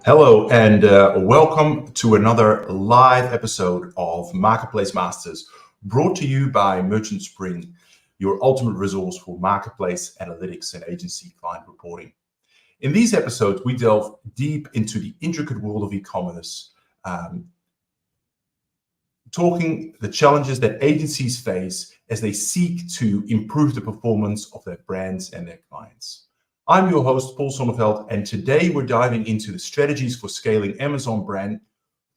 Hello and welcome to another live episode of Marketplace Masters, brought to you by Merchant Spring, your ultimate resource for marketplace analytics and agency client reporting. In these episodes, we delve deep into the intricate world of e-commerce, talking the challenges that agencies face as they seek to improve the performance of their brands and their clients. I'm your host, Paul Sonneveld, and today we're diving into the strategies for scaling Amazon brand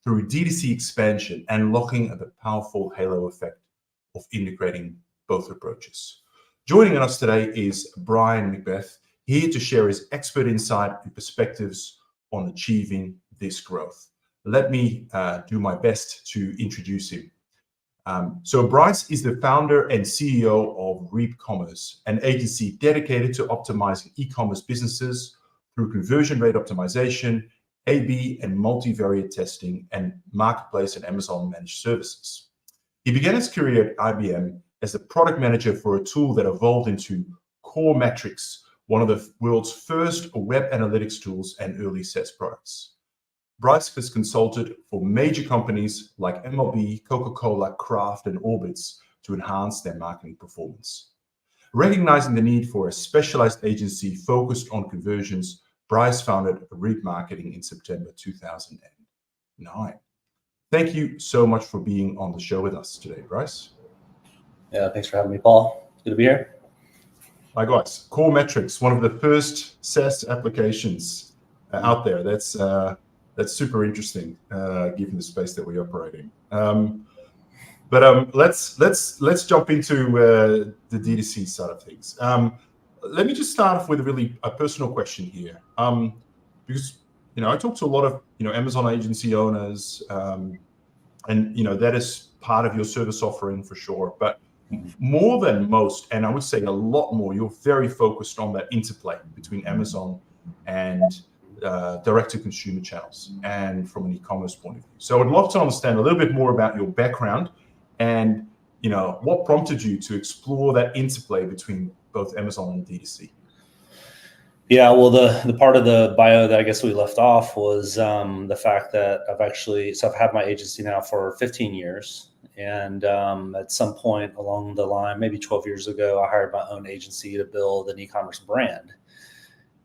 through DTC expansion and unlocking the powerful halo effect of integrating both approaches. Joining us today is Brian Macbeth, here to share his expert insight and perspectives on achieving this growth. Let me do my best to introduce him. So Bryce is the founder and CEO of Reap Commerce, an agency dedicated to optimizing e-commerce businesses through conversion rate optimization, A/B and multivariate testing, and marketplace and Amazon managed services. He began his career at IBM as the product manager for a tool that evolved into Core Metrics, one of the world's first web analytics tools and early SaaS products. Bryce has consulted for major companies like MLB, Coca-Cola, Kraft, and Orbitz to enhance their marketing performance. Recognizing the need for a specialized agency focused on conversions, Bryce founded Reap Marketing in September 2009. Thank you so much for being on the show with us today, Bryce. Yeah, thanks for having me, Paul. Good to be here. Likewise. Core Metrics, one of the first SaaS applications out there. That's super interesting, given the space that we operate in. But let's jump into the D2C side of things. Let me just start off with a personal question here, because I talk to a lot of Amazon agency owners, and that is part of your service offering for sure. But more than most, and I would say a lot more, you're very focused on that interplay between Amazon and direct-to-consumer channels and from an e-commerce point of view. So I'd love to understand a little bit more about your background and what prompted you to explore that interplay between both Amazon and D2C. Yeah, well, the part of the bio that I guess we left off was the fact that I've had my agency now for 15 years. And at some point along the line, maybe 12 years ago, I hired my own agency to build an e-commerce brand.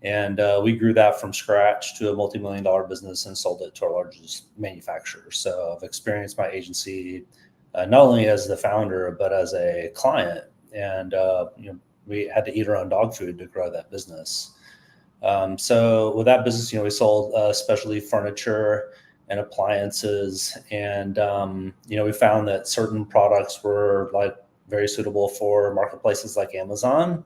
And we grew that from scratch to a multi-million-dollar business and sold it to our largest manufacturer. So I've experienced my agency not only as the founder, but as a client. And we had to eat our own dog food to grow that business. So with that business, we sold specialty furniture and appliances. And, we found that certain products were very suitable for marketplaces like Amazon.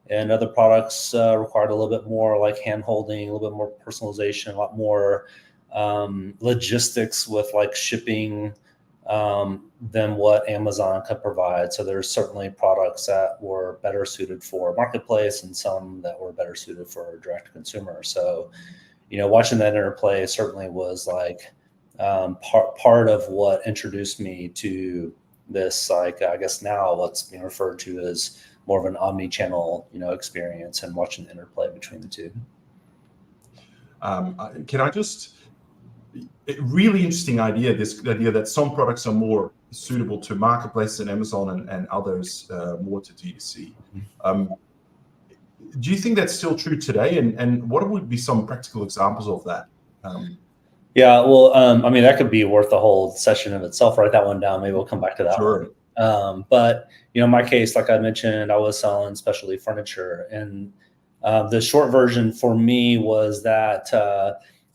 And other products required a little bit more hand holding, a little bit more personalization, a lot more logistics with shipping than what Amazon could provide. So there's certainly products that were better suited for marketplace and some that were better suited for direct to consumer. So, watching that interplay certainly was part of what introduced me to this, I guess now what's being referred to as more of an omni-channel, experience and watching the interplay between the two. Really interesting idea, this idea that some products are more suitable to marketplace and Amazon and others more to D2C. Do you think that's still true today? And what would be some practical examples of that? Yeah, well, that could be worth a whole session of itself. Write that one down. Maybe we'll come back to that Sure. one. But in my case, like I mentioned, I was selling specialty furniture, and the short version for me was that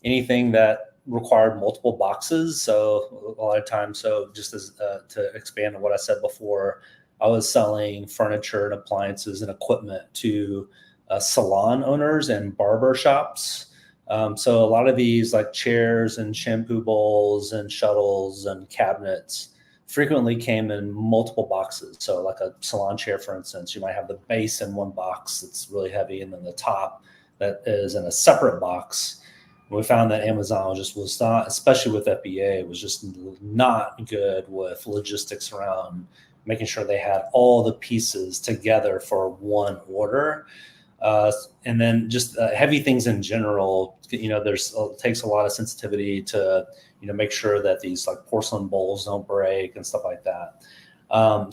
anything that required multiple boxes. So a lot of times, just as to expand on what I said before, I was selling furniture and appliances and equipment to salon owners and barber shops. So a lot of these chairs and shampoo bowls and shuttles and cabinets frequently came in multiple boxes. So like a salon chair, for instance, you might have the base in one box that's really heavy, and then the top that is in a separate box. We found that Amazon was not, especially with FBA, was just not good with logistics around making sure they had all the pieces together for one order. And then just heavy things in general, it takes a lot of sensitivity to, make sure that these like porcelain bowls don't break and stuff like that.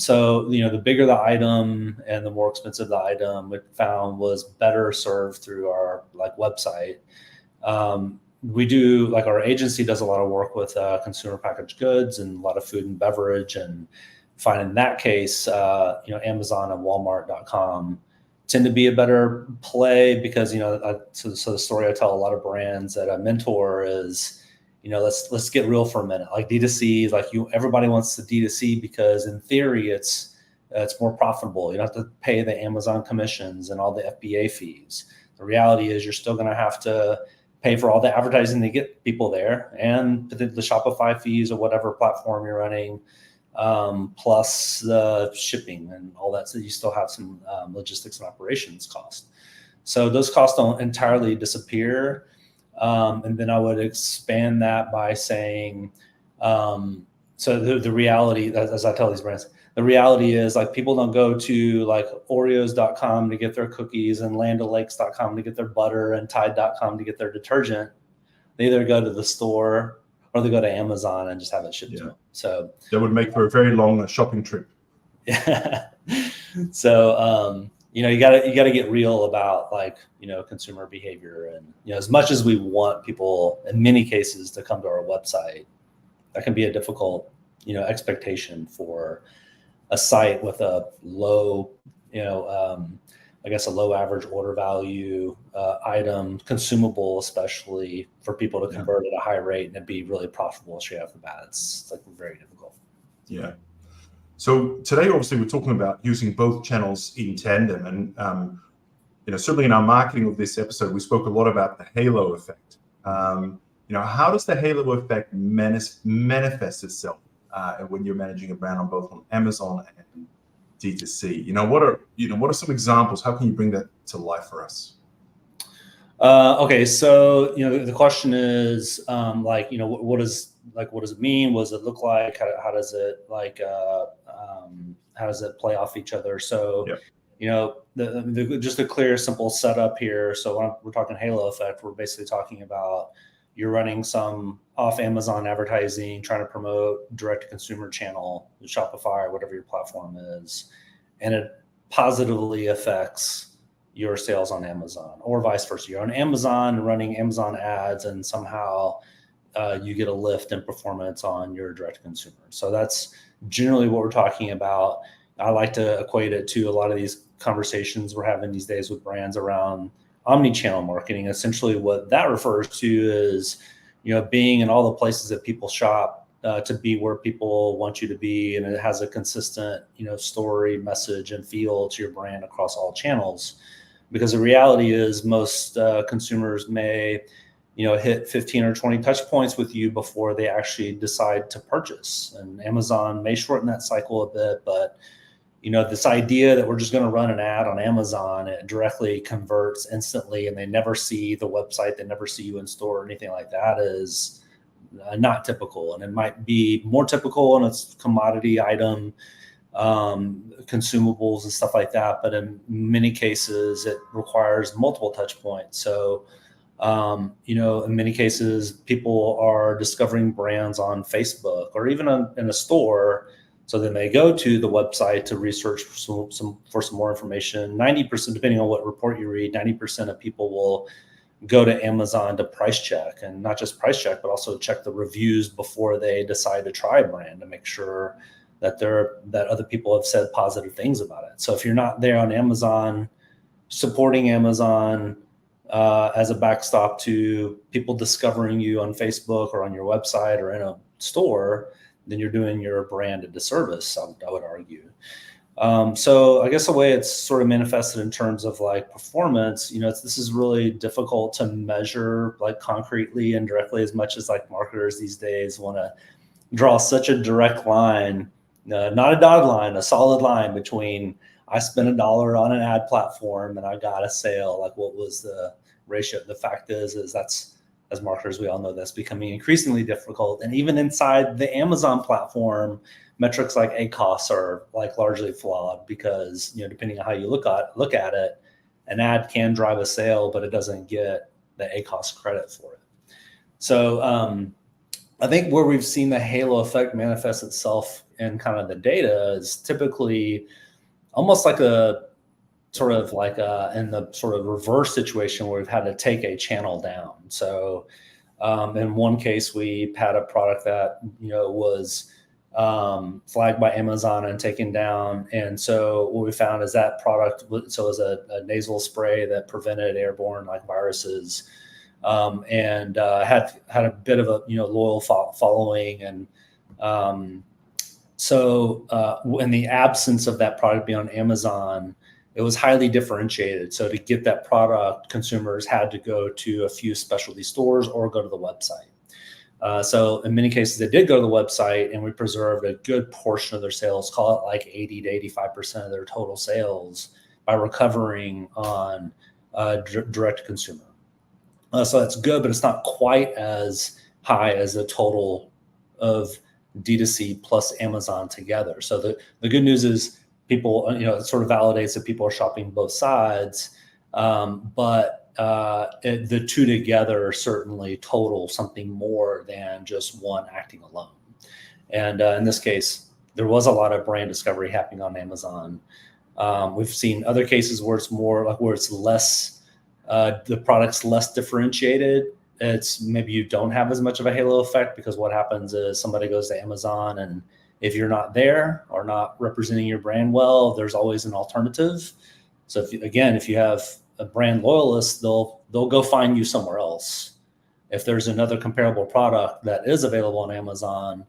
So, the bigger the item and the more expensive the item, we found was better served through our like website. We do, like, our agency does a lot of work with consumer packaged goods and a lot of food and beverage, and find in that case, Amazon and Walmart.com tend to be a better play because, so the story I tell a lot of brands that I mentor is, let's get real for a minute. Like D2C, like everybody wants the D2C because in theory it's more profitable. You don't have to pay the Amazon commissions and all the FBA fees. The reality is you're still going to have to pay for all the advertising to get people there and the Shopify fees or whatever platform you're running, plus the shipping and all that. So you still have some logistics and operations cost. So those costs don't entirely disappear. And then I would expand that by saying, so the reality, as I tell these brands, the reality is like people don't go to like Oreos.com to get their cookies and Land O'Lakes.com to get their butter and Tide.com to get their detergent. They either go to the store or they go to Amazon and just have it shipped to them. So that would make for a very long shopping trip. Yeah. So, you gotta get real about like, consumer behavior, and, as much as we want people in many cases to come to our website, that can be a difficult, expectation for a site with a low, I guess a low average order value item, consumable, especially for people to convert at a high rate and it'd be really profitable straight off the bat. It's like very difficult. Yeah. So today, obviously, we're talking about using both channels in tandem, and certainly in our marketing of this episode, we spoke a lot about the halo effect. How does the halo effect manifest itself when you're managing a brand on both on Amazon and D2C? What are some examples? How can you bring that to life for us? Okay, so the question is what does it mean? What does it look like? How does it how does it play off each other? So just a clear, simple setup here. So when we're talking halo effect, we're basically talking about you're running some off Amazon advertising, trying to promote direct to consumer channel, Shopify or whatever your platform is, and it positively affects your sales on Amazon, or vice versa. You're on Amazon running Amazon ads, and somehow you get a lift in performance on your direct to consumer. So that's generally what we're talking about. I like to equate it to a lot of these conversations we're having these days with brands around omni-channel marketing. Essentially what that refers to is, being in all the places that people shop, to be where people want you to be. And it has a consistent, story, message, and feel to your brand across all channels. Because the reality is most consumers may, hit 15 or 20 touch points with you before they actually decide to purchase. And Amazon may shorten that cycle a bit, but this idea that we're just going to run an ad on Amazon, it directly converts instantly and they never see the website, they never see you in store or anything like that is not typical. And it might be more typical in its commodity item, consumables and stuff like that. But in many cases, it requires multiple touch points. So, in many cases, people are discovering brands on Facebook or even in a store. So then they go to the website to research for some more information. 90%, depending on what report you read, 90% of people will go to Amazon to price check, and not just price check, but also check the reviews before they decide to try a brand to make sure that other people have said positive things about it. So if you're not there on Amazon, supporting Amazon as a backstop to people discovering you on Facebook or on your website or in a store, then you're doing your brand a disservice, I would argue. So I guess the way it's sort of manifested in terms of like performance, this is really difficult to measure like concretely and directly, as much as like marketers these days want to draw such a direct line, not a dotted line, a solid line between I spent $1 on an ad platform and I got a sale. Like, what was the ratio? The fact is that's, as marketers, we all know that's becoming increasingly difficult. And even inside the Amazon platform, metrics like ACoS are like largely flawed because, depending on how you look at it, an ad can drive a sale, but it doesn't get the ACoS credit for it. So I think where we've seen the halo effect manifest itself in kind of the data is typically almost like a sort of like in the sort of reverse situation where we've had to take a channel down. So in one case, we had a product that, was flagged by Amazon and taken down. And so what we found is that product, so it was a nasal spray that prevented airborne like viruses, and had a bit of a loyal following. And so in the absence of that product being on Amazon, it was highly differentiated. So to get that product, consumers had to go to a few specialty stores or go to the website. So in many cases, they did go to the website, and we preserved a good portion of their sales, call it like 80 to 85% of their total sales, by recovering on direct to consumer. So that's good, but it's not quite as high as the total of D2C plus Amazon together. So the good news is people, it sort of validates that people are shopping both sides, but the two together certainly total something more than just one acting alone. And in this case, there was a lot of brand discovery happening on Amazon. We've seen other cases where it's more like where it's less, the product's less differentiated. It's maybe you don't have as much of a halo effect, because what happens is somebody goes to Amazon, and if you're not there or not representing your brand well, there's always an alternative. So if you have a brand loyalist, they'll go find you somewhere else. If there's another comparable product that is available on Amazon,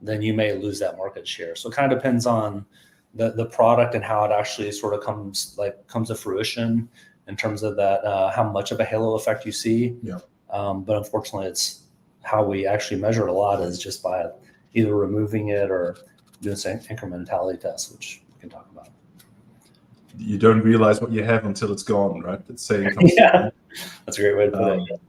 then you may lose that market share. So it kind of depends on the product and how it actually sort of comes to fruition in terms of that, how much of a halo effect you see. Yeah. But unfortunately, it's how we actually measure it a lot is just by either removing it or doing some incrementality tests, which we can talk about. You don't realize what you have until it's gone, right? That's saying. Yeah, that's a great way to put it.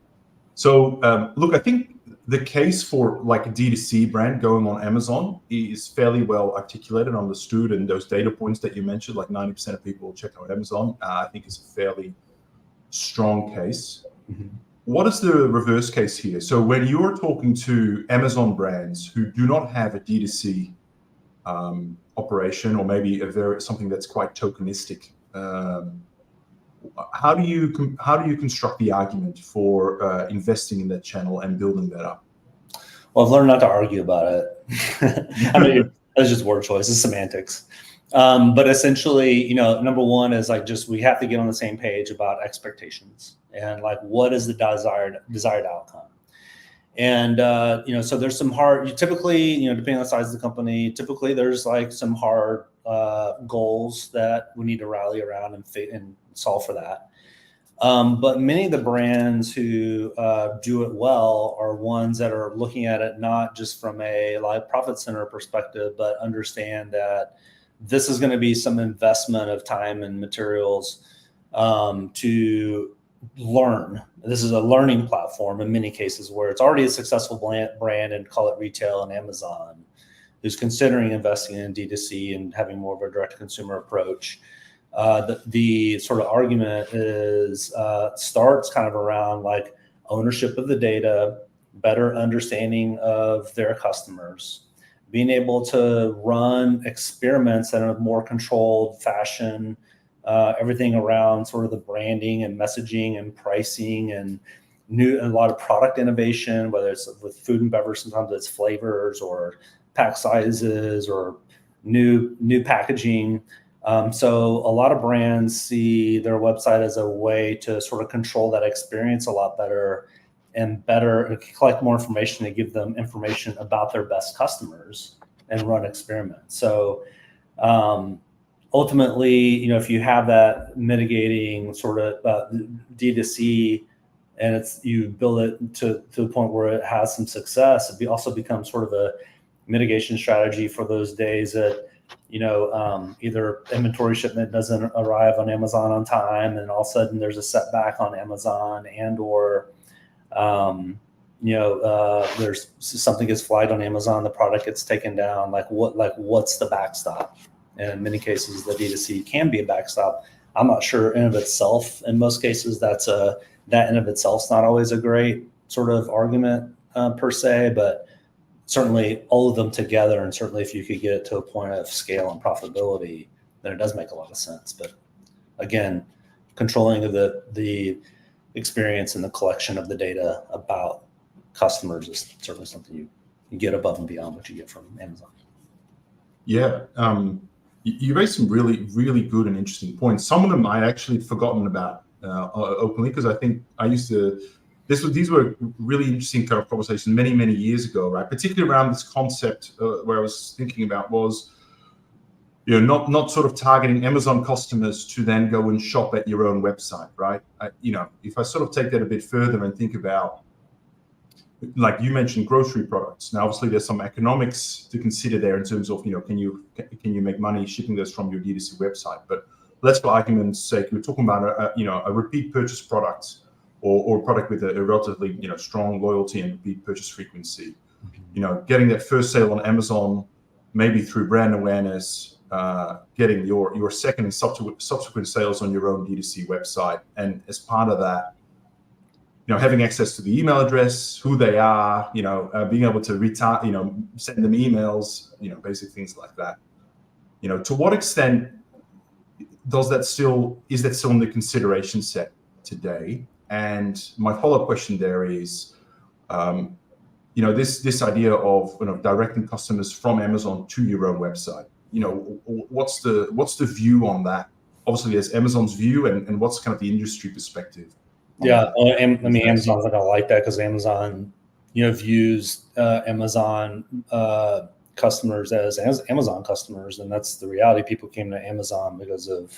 So look, I think the case for like a D2C brand going on Amazon is fairly well articulated and understood, and those data points that you mentioned, like 90% of people will check out Amazon, I think is a fairly strong case. Mm-hmm. What is the reverse case here? So when you're talking to Amazon brands who do not have a D2C operation, or maybe something that's quite tokenistic, how do you construct the argument for investing in that channel and building that up? Well, I've learned not to argue about it. I mean, that's just word choice, it's semantics. But essentially, number one is like we have to get on the same page about expectations and like what is the desired outcome. And so there's some hard. Typically, depending on the size of the company, typically there's like some hard goals that we need to rally around and solve for that. But many of the brands who do it well are ones that are looking at it not just from a like profit center perspective, but understand that this is going to be some investment of time and materials to learn. This is a learning platform in many cases where it's already a successful brand, and call it retail and Amazon, who's considering investing in D2C and having more of a direct to consumer approach. The sort of argument is starts kind of around like ownership of the data, better understanding of their customers, being able to run experiments in a more controlled fashion, everything around sort of the branding and messaging and pricing and a lot of product innovation, whether it's with food and beverage, sometimes it's flavors or pack sizes or new packaging. So a lot of brands see their website as a way to sort of control that experience a lot better and better collect more information to give them information about their best customers and run experiments. So ultimately, if you have that mitigating sort of D2C and you build it to the point where it has some success, it also becomes sort of a mitigation strategy for those days that either inventory shipment doesn't arrive on Amazon on time, and all of a sudden there's a setback on Amazon, and or there's something gets flagged on Amazon, the product gets taken down. What's the backstop? And in many cases, the D2C can be a backstop I'm not sure in of itself, in most cases, that in of itself is not always a great sort of argument per se, but certainly all of them together, and certainly if you could get it to a point of scale and profitability, then it does make a lot of sense. But again, controlling the experience and the collection of the data about customers is certainly something you get above and beyond what you get from Amazon. Yeah, you raised some really, really good and interesting points. Some of them I actually had forgotten about openly, because I think I used to. These were really interesting kind of conversations many, many years ago, right? Particularly around this concept where I was thinking about was, not sort of targeting Amazon customers to then go and shop at your own website, right? If I sort of take that a bit further and think about, like you mentioned, grocery products. Now, obviously, there's some economics to consider there in terms of, can you make money shipping those from your D2C website? But let's, for argument's sake, we're talking about a repeat purchase product, or a product with a relatively strong loyalty and repeat purchase frequency. Getting that first sale on Amazon, maybe through brand awareness, getting your second and subsequent sales on your own D2C website, and as part of that, having access to the email address, who they are, being able to send them emails, basic things like that. To what extent is that still in the consideration set today? And my follow-up question there is, this idea of directing customers from Amazon to your own website. What's the view on that? Obviously, there's Amazon's view, and what's kind of the industry perspective? Yeah, Amazon's not gonna like that, because Amazon, views Amazon customers as Amazon customers, and that's the reality. People came to Amazon because they're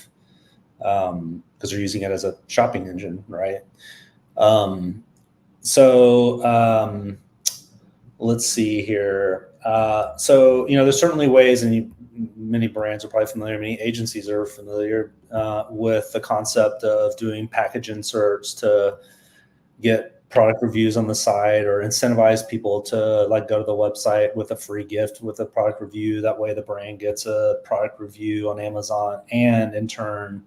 using it as a shopping engine, right? Let's see here. There's certainly ways, and many brands are probably familiar, many agencies are familiar with the concept of doing package inserts to get product reviews on the site, or incentivize people to go to the website with a free gift with a product review. That way the brand gets a product review on Amazon, and in turn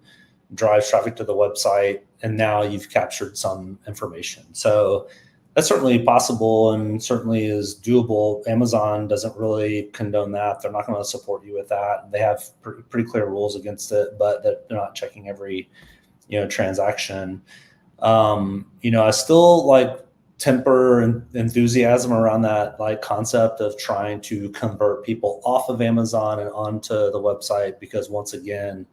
drives traffic to the website, and now you've captured some information. So that's certainly possible and certainly is doable. Amazon doesn't really condone that. They're not going to support you with that. They have pretty clear rules against it, but they're not checking every transaction. I still temper enthusiasm around that concept of trying to convert people off of Amazon and onto the website, because once again,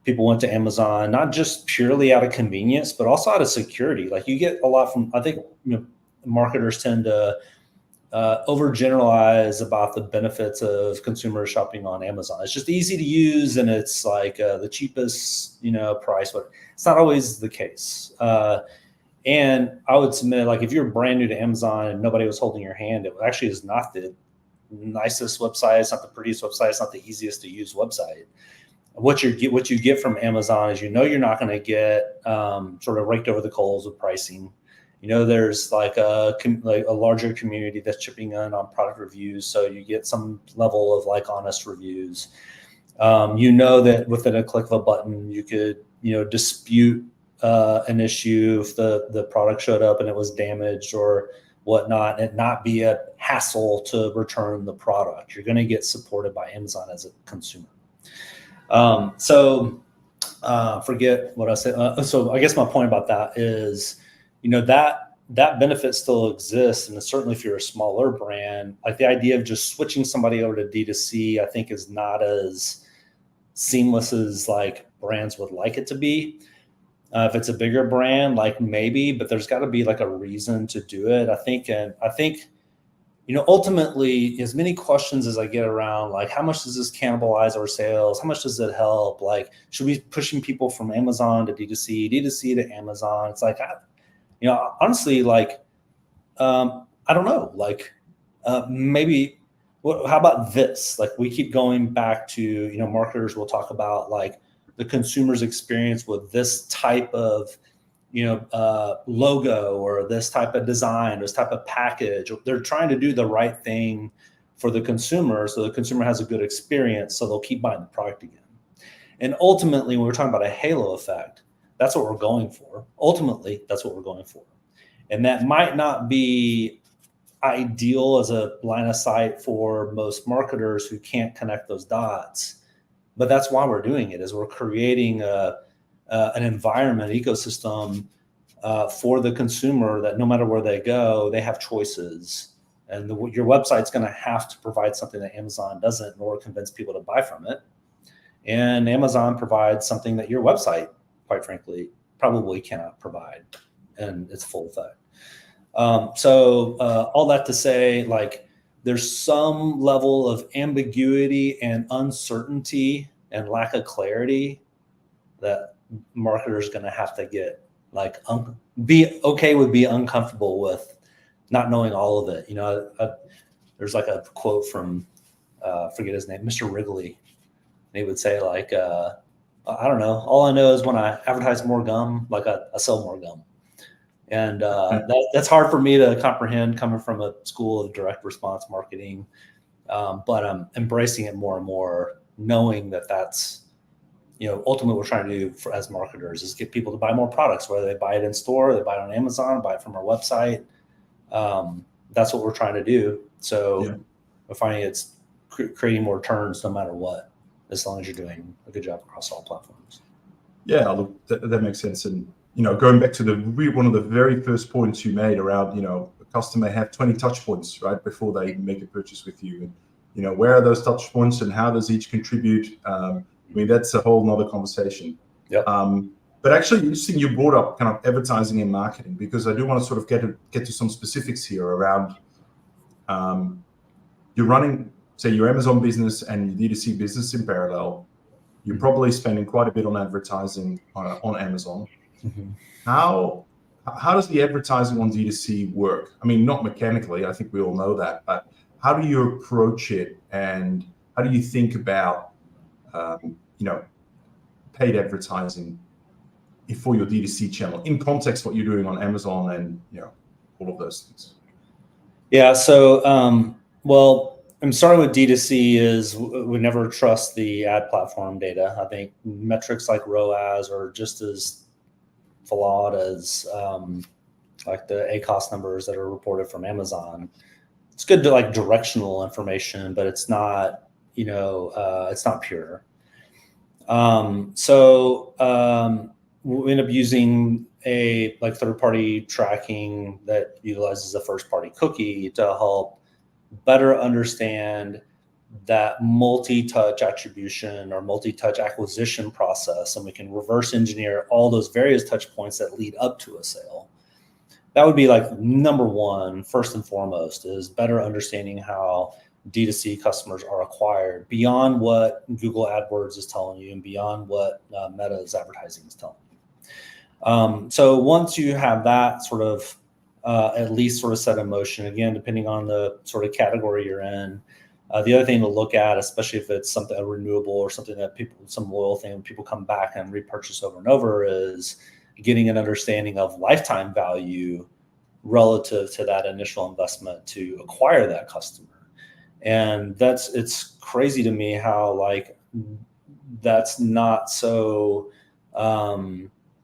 people went to Amazon not just purely out of convenience, but also out of security. You get a lot from, I think, marketers tend to overgeneralize about the benefits of consumers shopping on Amazon. It's just easy to use, and it's the cheapest, price, but it's not always the case. And I would submit, if you're brand new to Amazon and nobody was holding your hand, it actually is not the nicest website. It's not the prettiest website. It's not the easiest to use website. What you get from Amazon is, you're not going to get sort of raked over the coals with pricing. There's a larger community that's chipping in on product reviews, so you get some level of honest reviews. That within a click of a button, you could dispute an issue if the product showed up and it was damaged or whatnot, and not be a hassle to return the product. You're going to get supported by Amazon as a consumer. Forget what I said. So I guess my point about that is, that benefit still exists. And certainly if you're a smaller brand, the idea of just switching somebody over to D2C, I think is not as seamless as brands would like it to be. If it's a bigger brand, maybe, but there's got to be a reason to do it. I think ultimately, as many questions as I get around, how much does this cannibalize our sales? How much does it help? Should we be pushing people from Amazon to D2C, D2C to Amazon? It's honestly, I don't know. Maybe, how about this? We keep going back to, marketers will talk about the consumer's experience with this type of logo, or this type of design, or this type of package. They're trying to do the right thing for the consumer, so the consumer has a good experience, so they'll keep buying the product again. And ultimately, when we're talking about a halo effect, that's what we're going for. Ultimately, that's what we're going for. And that might not be ideal as a line of sight for most marketers who can't connect those dots. But that's why we're doing it, is we're creating an environment, ecosystem for the consumer that no matter where they go, they have choices. And your website's going to have to provide something that Amazon doesn't in order to convince people to buy from it. And Amazon provides something that your website, quite frankly, probably cannot provide in its full effect. So all that to say, like, there's some level of ambiguity and uncertainty and lack of clarity that marketers are going to have to get, like, be okay with, be uncomfortable with not knowing all of it. You know, there's like a quote from, forget his name, Mr. Wrigley. And he would say, like, I don't know, all I know is when I advertise more gum, like I sell more gum. And that's hard for me to comprehend coming from a school of direct response marketing. But I'm embracing it more and more, knowing that that's, you know, ultimately what we're trying to do as marketers is get people to buy more products, whether they buy it in store, they buy it on Amazon, buy it from our website. That's what we're trying to do. So we're finding it's creating more turns no matter what, as long as you're doing a good job across all platforms. Yeah, look, that makes sense. And, you know, going back to one of the very first points you made around, you know, a customer have 20 touch points, right, before they make a purchase with you. And, you know, where are those touch points and how does each contribute? I mean, that's a whole nother conversation. Yep. But actually, interesting you brought up kind of advertising and marketing, because I do want to sort of get to some specifics here around you're running, say, your Amazon business and your D2C business in parallel. You're probably spending quite a bit on advertising on Amazon. Mm-hmm. How does the advertising on D2C work? I mean, not mechanically, I think we all know that, but how do you approach it, and how do you think about you know, paid advertising for your D2C channel in context what you're doing on Amazon and, you know, all of those things? Yeah. So, well, I'm starting with D2C is we never trust the ad platform data. I think metrics like ROAS are just as flawed as like the ACoS numbers that are reported from Amazon. It's good to like directional information, but it's not, you know, it's not pure. We end up using a like third-party tracking that utilizes a first-party cookie to help better understand that multi-touch attribution or multi-touch acquisition process, and we can reverse engineer all those various touch points that lead up to a sale. That would be like number one, first and foremost, is better understanding how D2C customers are acquired beyond what Google AdWords is telling you and beyond what Meta's advertising is telling you. So once you have that sort of at least sort of set in motion, again, depending on the sort of category you're in, the other thing to look at, especially if it's something renewable or something that people, some loyal thing, people come back and repurchase over and over, is getting an understanding of lifetime value relative to that initial investment to acquire that customer. And it's crazy to me how like that's not so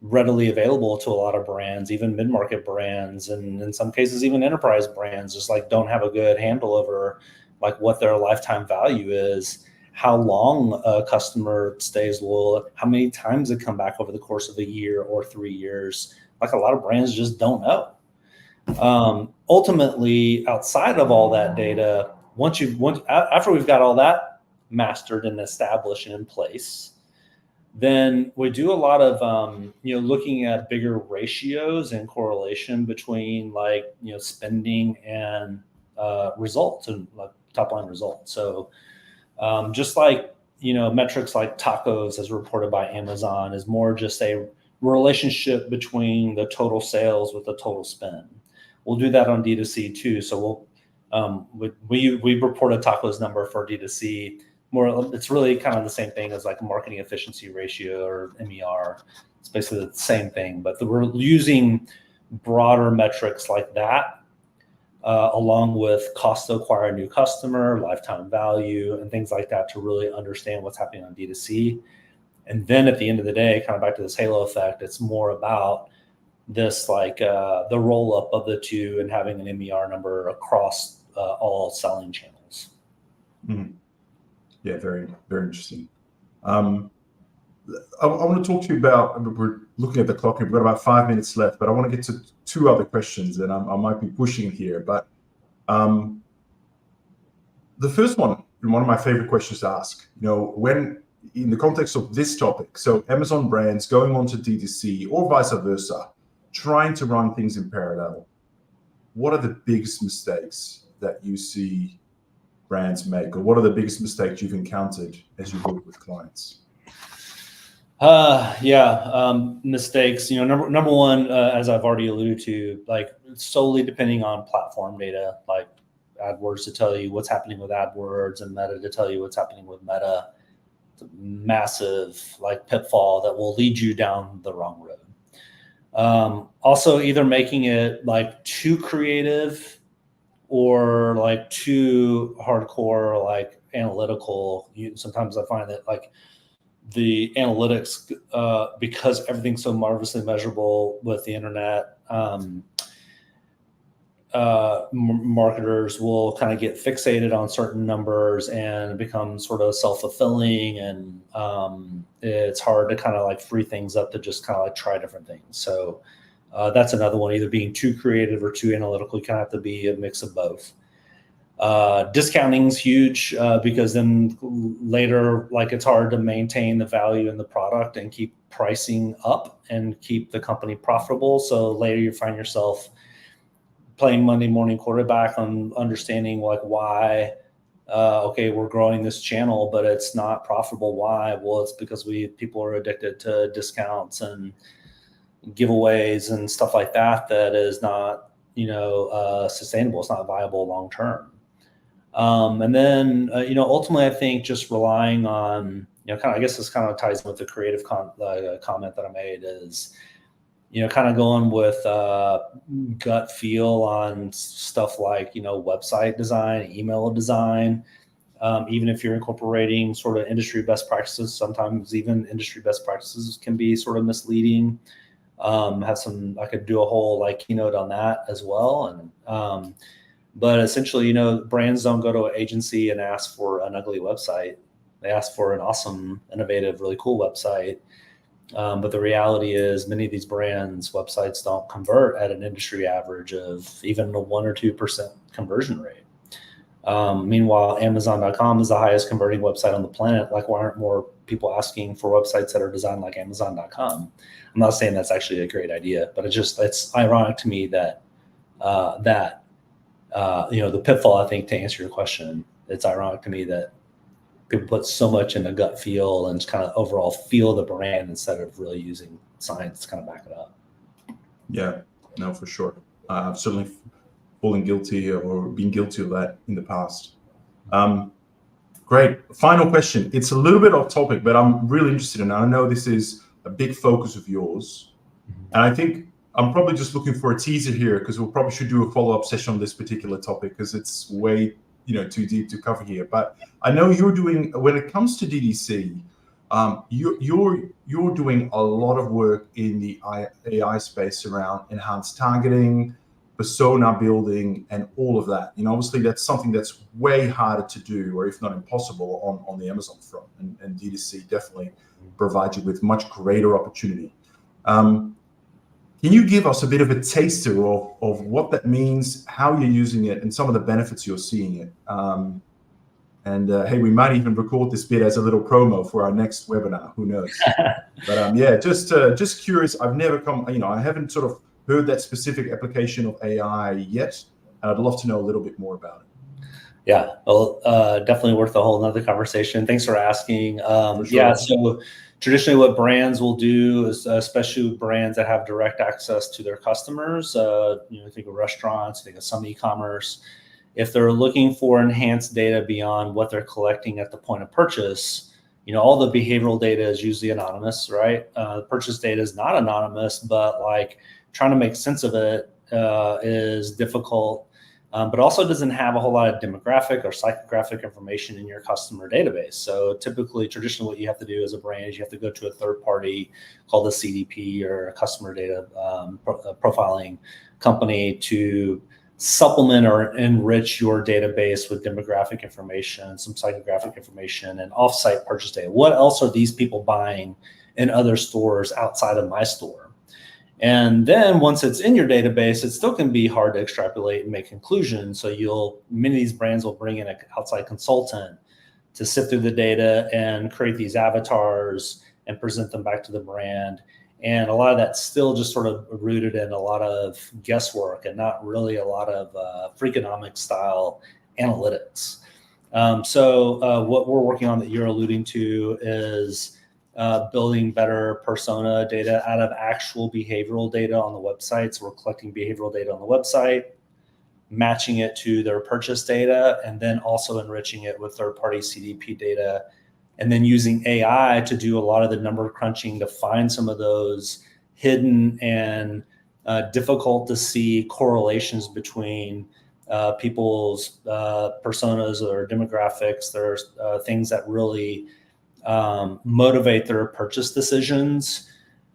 readily available to a lot of brands, even mid-market brands, and in some cases even enterprise brands just like don't have a good handle over like what their lifetime value is, how long a customer stays loyal, how many times they come back over the course of a year or 3 years. Like a lot of brands just don't know. Ultimately, outside of all that data, after we've got all that mastered and established and in place, then we do a lot of looking at bigger ratios and correlation between like spending and results and like top line results. So just like metrics like tacos as reported by Amazon is more just a relationship between the total sales with the total spend. We'll do that on D2C too. So we report a tacos number for D2C. It's really kind of the same thing as like a marketing efficiency ratio or MER. It's basically the same thing, but we're using broader metrics like that, along with cost to acquire a new customer, lifetime value, and things like that to really understand what's happening on D2C. And then at the end of the day, kind of back to this halo effect, it's more about this like the roll up of the two and having an MER number across all selling channels. Mm. Yeah, very, very interesting. I want to talk to you about, we're looking at the clock here, we've got about 5 minutes left, but I want to get to two other questions, and I might be pushing here. But the first one of my favorite questions to ask, when in the context of this topic, so Amazon brands going on to DTC or vice versa, trying to run things in parallel, what are the biggest mistakes that you see brands make, or what are the biggest mistakes you've encountered as you work with clients? Mistakes. Number one, as I've already alluded to, like solely depending on platform data, like AdWords to tell you what's happening with AdWords and Meta to tell you what's happening with Meta. It's a massive like pitfall that will lead you down the wrong road. Also, either making it like too creative or like too hardcore, like analytical. Sometimes I find that like the analytics, because everything's so marvelously measurable with the internet, marketers will kind of get fixated on certain numbers and become sort of self-fulfilling, and it's hard to kind of like free things up to just kind of like try different things. So that's another one, either being too creative or too analytical. You kind of have to be a mix of both. Discounting's huge, because then later, like it's hard to maintain the value in the product and keep pricing up and keep the company profitable. So later you find yourself playing Monday morning quarterback on understanding like why, okay, we're growing this channel, but it's not profitable. Why? Well, it's because people are addicted to discounts and giveaways and stuff like that. That is not, sustainable. It's not viable long-term. And then, ultimately I think just relying on, I guess this kind of ties in with the creative comment that I made is, kind of going with gut feel on stuff like, website design, email design. Even if you're incorporating sort of industry best practices, sometimes even industry best practices can be sort of misleading. I could do a whole like keynote on that as well. And, but essentially, brands don't go to an agency and ask for an ugly website. They ask for an awesome, innovative, really cool website. But the reality is many of these brands' websites don't convert at an industry average of even a 1 or 2% conversion rate. Meanwhile, Amazon.com is the highest converting website on the planet. Like, why aren't more people asking for websites that are designed like Amazon.com? I'm not saying that's actually a great idea, but it's ironic to me that the pitfall, I think, to answer your question, it's ironic to me that people put so much in a gut feel and just kind of overall feel the brand instead of really using science to kind of back it up. Yeah, no, for sure. I've certainly fallen guilty or been guilty of that in the past. Great. Final question. It's a little bit off topic, but I'm really interested in it. I know this is a big focus of yours. And I think I'm probably just looking for a teaser here, because we'll probably should do a follow-up session on this particular topic, because it's way too deep to cover here. But I know you're doing, when it comes to DTC, you're doing a lot of work in the AI space around enhanced targeting, persona building, and all of that. Obviously that's something that's way harder to do, or if not impossible, on the Amazon front, and DTC definitely provides you with much greater opportunity. Can you give us a bit of a taster of what that means, how you're using it, and some of the benefits you're seeing it? Hey, we might even record this bit as a little promo for our next webinar. Who knows? But just curious. I've never I haven't sort of heard that specific application of AI yet, and I'd love to know a little bit more about it. Yeah, well, definitely worth a whole nother conversation. Thanks for asking. For sure. Yeah, so traditionally what brands will do is, especially brands that have direct access to their customers, think of restaurants, think of some e-commerce. If they're looking for enhanced data beyond what they're collecting at the point of purchase, all the behavioral data is usually anonymous, right? The purchase data is not anonymous, but like trying to make sense of it is difficult. but also doesn't have a whole lot of demographic or psychographic information in your customer database. So typically, traditionally, what you have to do as a brand is you have to go to a third party called a CDP or a customer data profiling company to supplement or enrich your database with demographic information, some psychographic information, and offsite purchase data. What else are these people buying in other stores outside of my store? And then once it's in your database, it still can be hard to extrapolate and make conclusions. So many of these brands will bring in an outside consultant to sift through the data and create these avatars and present them back to the brand. And a lot of that's still just sort of rooted in a lot of guesswork and not really a lot of Freakonomics style analytics. So what we're working on that you're alluding to is building better persona data out of actual behavioral data on the website. So we're collecting behavioral data on the website, matching it to their purchase data, and then also enriching it with third-party CDP data, and then using AI to do a lot of the number crunching to find some of those hidden and difficult to see correlations between people's personas or demographics. There's things that really motivate their purchase decisions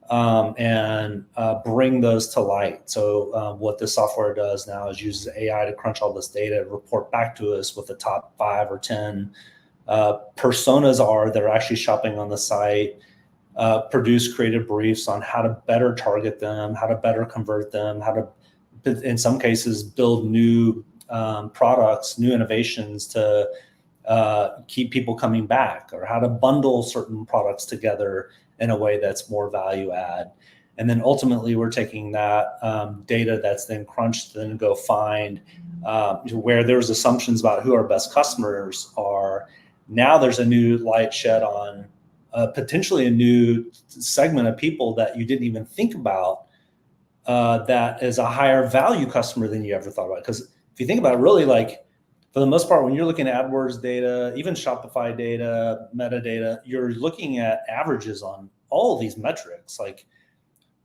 and bring those to light. So what this software does now is uses AI to crunch all this data, report back to us what the top 5 or 10 personas are that are actually shopping on the site, produce creative briefs on how to better target them, how to better convert them, how to, in some cases, build new products, new innovations to keep people coming back, or how to bundle certain products together in a way that's more value add. And then ultimately we're taking that data that's then crunched and go find where there's assumptions about who our best customers are. Now there's a new light shed on potentially a new segment of people that you didn't even think about that is a higher value customer than you ever thought about. Because if you think about it, really, like, for the most part, when you're looking at AdWords data, even Shopify data, metadata, you're looking at averages on all of these metrics.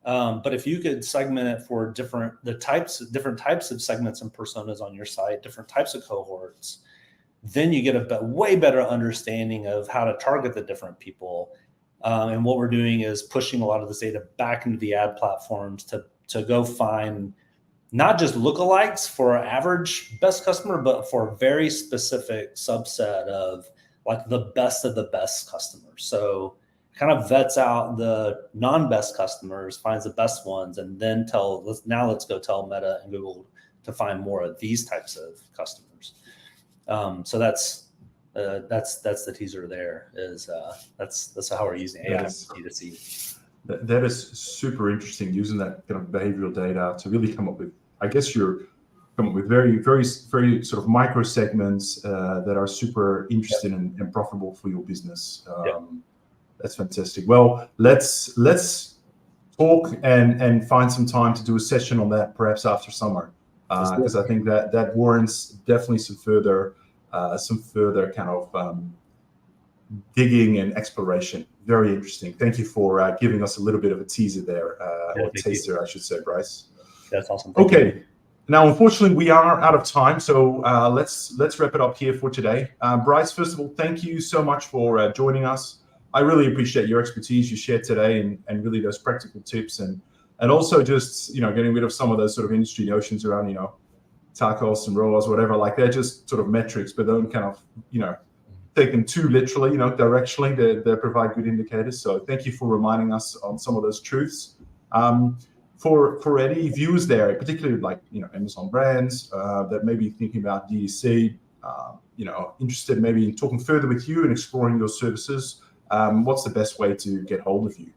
But if you could segment it for different types of segments and personas on your site, different types of cohorts, then you get a way better understanding of how to target the different people. And what we're doing is pushing a lot of this data back into the ad platforms to go find not just lookalikes for our average best customer, but for a very specific subset of like the best of the best customers. So kind of vets out the non-best customers, finds the best ones, and then let's go tell Meta and Google to find more of these types of customers. So that's the teaser there. That's how we're using AI in DTC. That is super interesting, using that kind of behavioral data to really come up with, I guess you're coming up with very, very, very sort of micro segments that are super interesting and profitable for your business. That's fantastic. Well, let's talk and find some time to do a session on that, perhaps after summer, because I think that warrants definitely some further kind of digging and exploration. Very interesting. Thank you for giving us a little bit of a teaser there, or a taster, I should say, Bryce. That's awesome. Okay. Now, unfortunately, we are out of time, so let's wrap it up here for today. Bryce, first of all, thank you so much for joining us. I really appreciate your expertise you shared today, and really those practical tips, and also just getting rid of some of those sort of industry notions around tacos and ROAS, whatever. Like, they're just sort of metrics, but don't kind of take them too literally. Directionally, they provide good indicators. So thank you for reminding us on some of those truths. For any viewers there, particularly like Amazon brands that may be thinking about DTC, interested maybe in talking further with you and exploring your services, what's the best way to get hold of you?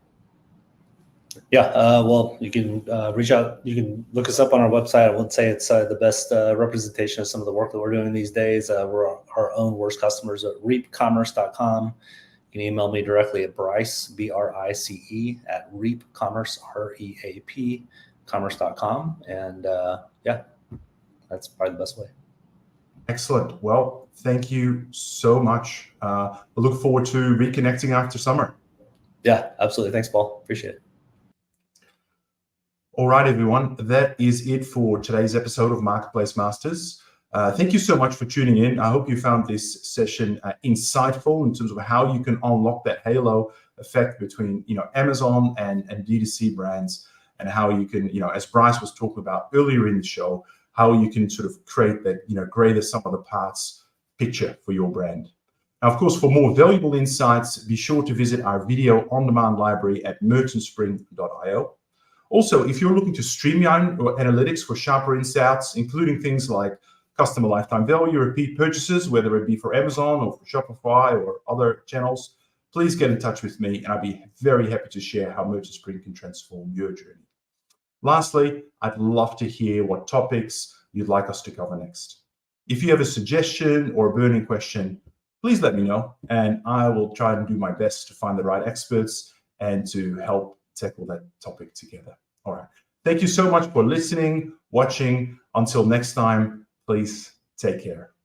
Yeah, well, you can reach out. You can look us up on our website. I wouldn't say it's the best representation of some of the work that we're doing these days. We're our own worst customers at reapcommerce.com. You can email me directly at Bryce, BRICE, at reapcommerce, REAP, commerce.com. And that's probably the best way. Excellent. Well, thank you so much. I look forward to reconnecting after summer. Yeah, absolutely. Thanks, Paul. Appreciate it. All right, everyone. That is it for today's episode of Marketplace Masters. Thank you so much for tuning in. I hope you found this session insightful in terms of how you can unlock that halo effect between Amazon and D2C brands, and how you can, as Bryce was talking about earlier in the show, how you can sort of create that greater sum of the parts picture for your brand. Now, of course, for more valuable insights, be sure to visit our video on-demand library at merchantspring.io. Also, if you're looking to streamline your analytics for sharper insights, including things like customer lifetime value, repeat purchases, whether it be for Amazon or for Shopify or other channels, please get in touch with me, and I'll be very happy to share how Merchant Spring can transform your journey. Lastly, I'd love to hear what topics you'd like us to cover next. If you have a suggestion or a burning question, please let me know, and I will try and do my best to find the right experts and to help tackle that topic together. All right. Thank you so much for listening, watching. Until next time, please take care.